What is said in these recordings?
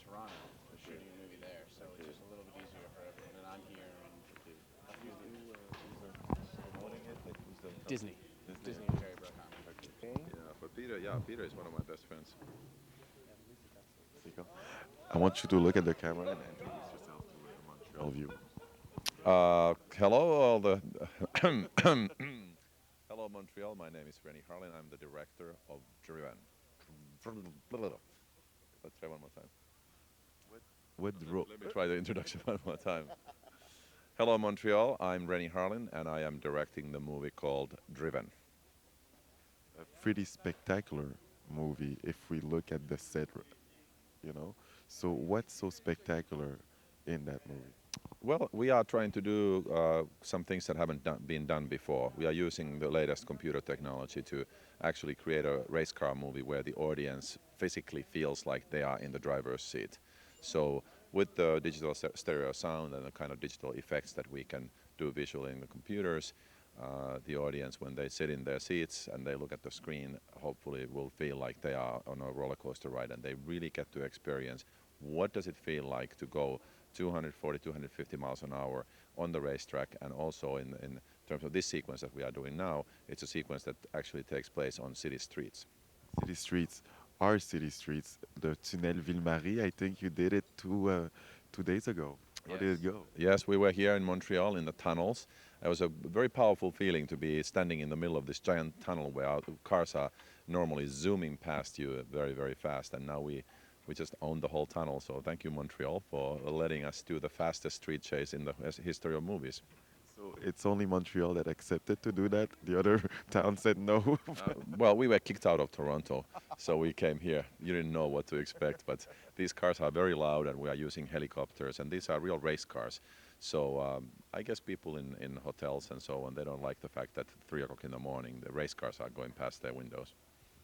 Toronto. We're Okay. shooting a movie there, so it's Okay. just a little bit easier for everyone. And I'm here, and Okay. a few of the Who's promoting it? Like who's the company? Disney, Disney. Disney and Okay. Jerry Bruckheimer. Okay. Yeah, but Peter, Peter is one of my best friends. Siko. I want you to look at the camera and introduce yourself to the Montreal viewers. Hello, all the. Hello, Montreal. My name is Renny Harlin. I'm the director of Driven. Let's try one more time. Let me try the introduction one more time. Hello, Montreal. I'm Renny Harlin, and I am directing the movie called Driven. A pretty spectacular movie if we look at the set, you know. So, what's so spectacular in that movie? Well, we are trying to do some things that haven't been done before. We are using the latest computer technology to actually create a race car movie where the audience physically feels like they are in the driver's seat. So, with the digital stereo sound and the kind of digital effects that we can do visually in the computers, the audience, when they sit in their seats and they look at the screen, hopefully will feel like they are on a roller coaster ride and they really get to experience what does it feel like to go 240, 250 miles an hour on the racetrack, and also in terms of this sequence that we are doing now, it's a sequence that actually takes place on city streets. City streets, our city streets, the Tunnel Ville-Marie. I think you did it 2 days ago. How Yes. did it go? Yes, we were here in Montreal in the tunnels. It was a very powerful feeling to be standing in the middle of this giant tunnel where our cars are normally zooming past you very, very fast. And now we just own the whole tunnel. So thank you, Montreal, for letting us do the fastest street chase in the history of movies. So it's only Montreal that accepted to do that. The other towns said no. Well, we were kicked out of Toronto, so we came here. You didn't know what to expect, but these cars are very loud, and we are using helicopters, and these are real race cars. So I guess people in hotels and so on, they don't like the fact that 3 o'clock in the morning the race cars are going past their windows.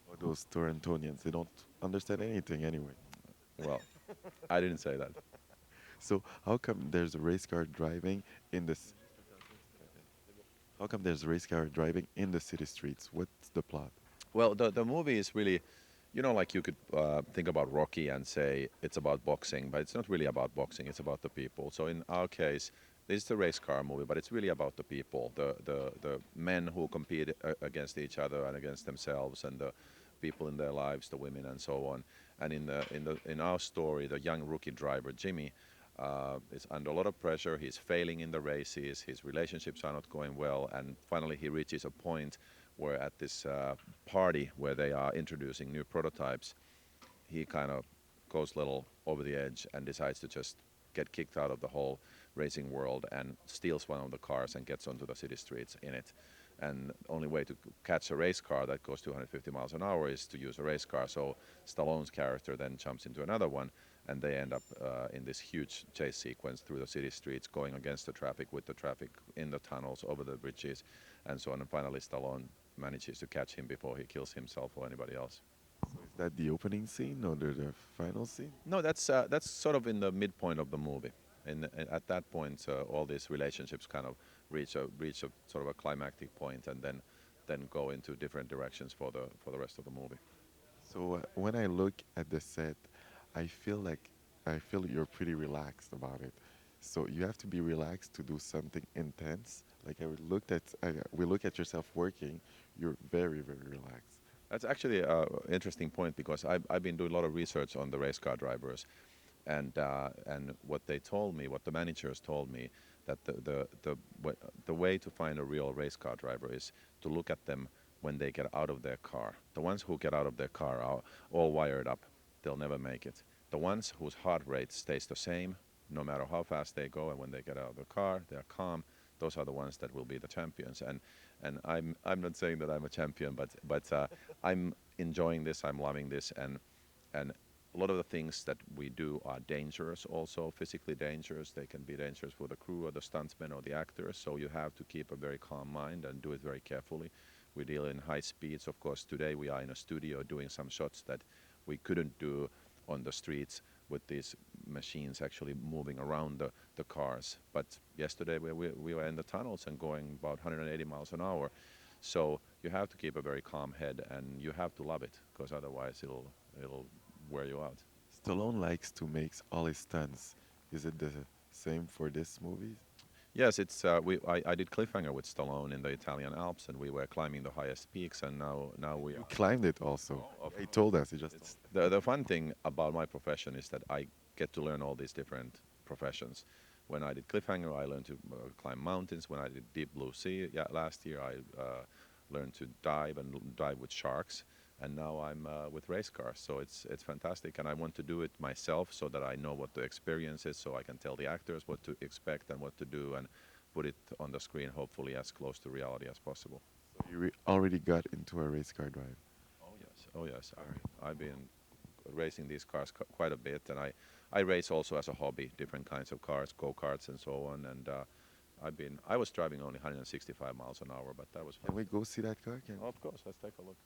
Or those Torontonians, they don't understand anything anyway. Well, I didn't say that. So how come there's a race car driving in this? How come there's a race car driving in the city streets? What's the plot? Well, the movie is really, like you could think about Rocky and say it's about boxing, but it's not really about boxing. It's about the people. So in our case, this is a race car movie, but it's really about the people, the men who compete against each other and against themselves, and the people in their lives, the women, and so on. And in our story, the young rookie driver Jimmy is under a lot of pressure. He's failing in the races. His relationships are not going well, and finally he reaches a point where at this party where they are introducing new prototypes, he kind of goes a little over the edge and decides to just get kicked out of the whole racing world and steals one of the cars and gets onto the city streets in it. And the only way to catch a race car that goes 250 miles an hour is to use a race car. So Stallone's character then jumps into another one, and they end up in this huge chase sequence through the city streets, going against the traffic, with the traffic in the tunnels, over the bridges, and so on. And finally, Stallone manages to catch him before he kills himself or anybody else. So is that the opening scene or the final scene? No, that's sort of in the midpoint of the movie. And at that point, all these relationships kind of reach a sort of a climactic point, and then go into different directions for the rest of the movie. So when I look at the set, I feel like I feel you're pretty relaxed about it. So you have to be relaxed to do something intense. Like we look at yourself working, you're very, very relaxed. That's actually an interesting point because I've been doing a lot of research on the race car drivers, and what they told me, what the managers told me, that the way to find a real race car driver is to look at them when they get out of their car. The ones who get out of their car are all wired up. They'll never make it. The ones whose heart rate stays the same, no matter how fast they go, and when they get out of the car, they're calm. Those are the ones that will be the champions. And I'm not saying that I'm a champion, but I'm enjoying this. I'm loving this, and a lot of the things that we do are dangerous, also physically dangerous. They can be dangerous for the crew or the stuntsmen or the actors. So you have to keep a very calm mind and do it very carefully. We deal in high speeds. Of course, today we are in a studio doing some shots that we couldn't do on the streets with these machines actually moving around the cars. But yesterday we were in the tunnels and going about 180 miles an hour. So you have to keep a very calm head, and you have to love it, because otherwise it'll wear you out. Stallone likes to make all his stunts. Is it the same for this movie? Yes, I did Cliffhanger with Stallone in the Italian Alps, and we were climbing the highest peaks, and now we You are. climbed it also. Oh, of He course. told us. He just told It's the fun thing about my profession is that I get to learn all these different professions. When I did Cliffhanger, I learned to climb mountains. When I did Deep Blue Sea, yeah, last year I learned to dive and dive with sharks. And now I'm with race cars, so it's fantastic. And I want to do it myself so that I know what the experience is, so I can tell the actors what to expect and what to do, and put it on the screen, hopefully as close to reality as possible. So you already got into a race car drive. Oh yes, oh yes. I've been racing these cars quite a bit, and I race also as a hobby, different kinds of cars, go-karts and so on. And I was driving only 165 miles an hour, but that was fun. Can we go see that car? Can Oh, of course, let's take a look.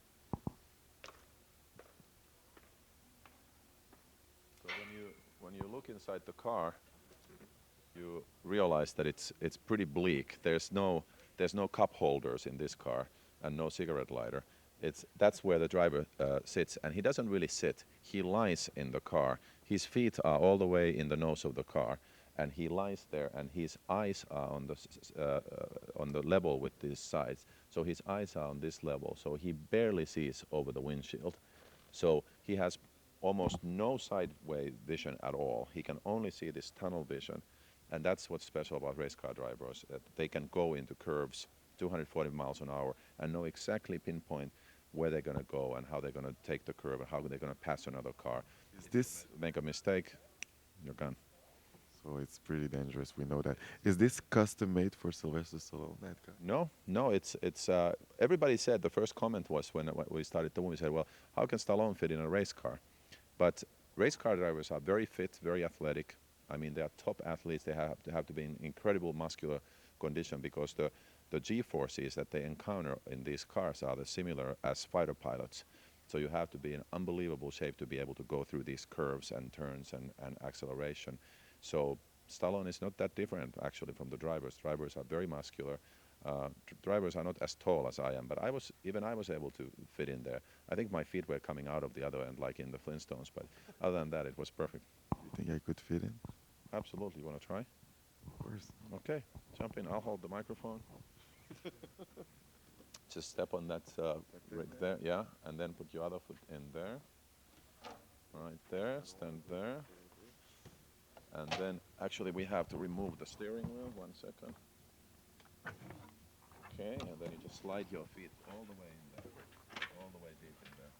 So when you look inside the car, you realize that it's pretty bleak. There's no cup holders in this car and no cigarette lighter. That's where the driver sits, and he doesn't really sit. He lies in the car. His feet are all the way in the nose of the car, and he lies there, and his eyes are on the level with his sides. So his eyes are on this level, so he barely sees over the windshield. So he has almost no sideway vision at all. He can only see this tunnel vision. And that's what's special about race car drivers, that they can go into curves 240 miles an hour and know exactly pinpoint where they're going to go and how they're going to take the curve and how they're going to pass another car. Is this Make a mistake, you're gone. so? It's pretty dangerous. We know that. Is this custom made for Sylvester Stallone? That car? No. It's everybody said the first comment was when we started the movie, said, well, how can Stallone fit in a race car? But race car drivers are very fit, very athletic. I mean, they are top athletes. They have to be in incredible muscular condition because the G-forces that they encounter in these cars are the similar as fighter pilots. So you have to be in unbelievable shape to be able to go through these curves and turns and acceleration. So Stallone is not that different actually from the drivers. Drivers are very muscular. Drivers are not as tall as I am, but I was able to fit in there. I think my feet were coming out of the other end, like in the Flintstones. But other than that, it was perfect. You think I could fit in? Absolutely. You want to try? Of course. Okay, jump in. I'll hold the microphone. Just step on that rig there, yeah, and then put your other foot in there. Right there, stand there. And then actually we have to remove the steering wheel. 1 second. Okay, and then you just slide your feet all the way in there, all the way deep in there.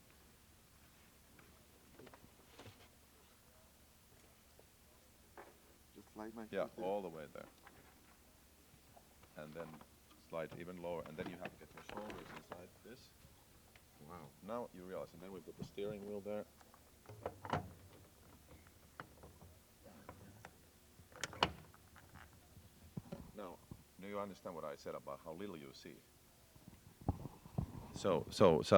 Just slide my Yeah, feet in. all the way there. And then slide even lower, and then you have to get your shoulders inside this. Wow. Now you realize, and then we put the steering wheel there. Now, do you understand what I said about how little you see? So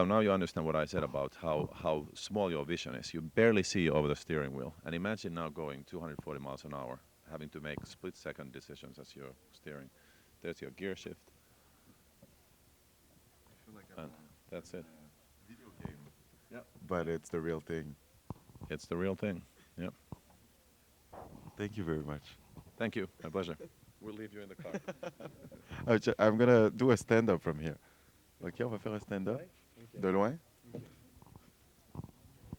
now you understand what I said about how small your vision is. You barely see over the steering wheel. And imagine now going 240 miles an hour, having to make split-second decisions as you're steering. There's your gear shift, I feel like and that's it. video game. Yep. But it's the real thing. It's the real thing. Yep. Thank you very much. Thank you. My pleasure. We'll leave you in the car. I'm gonna do a stand-up from here. Ok, on va faire un stand-up. De loin?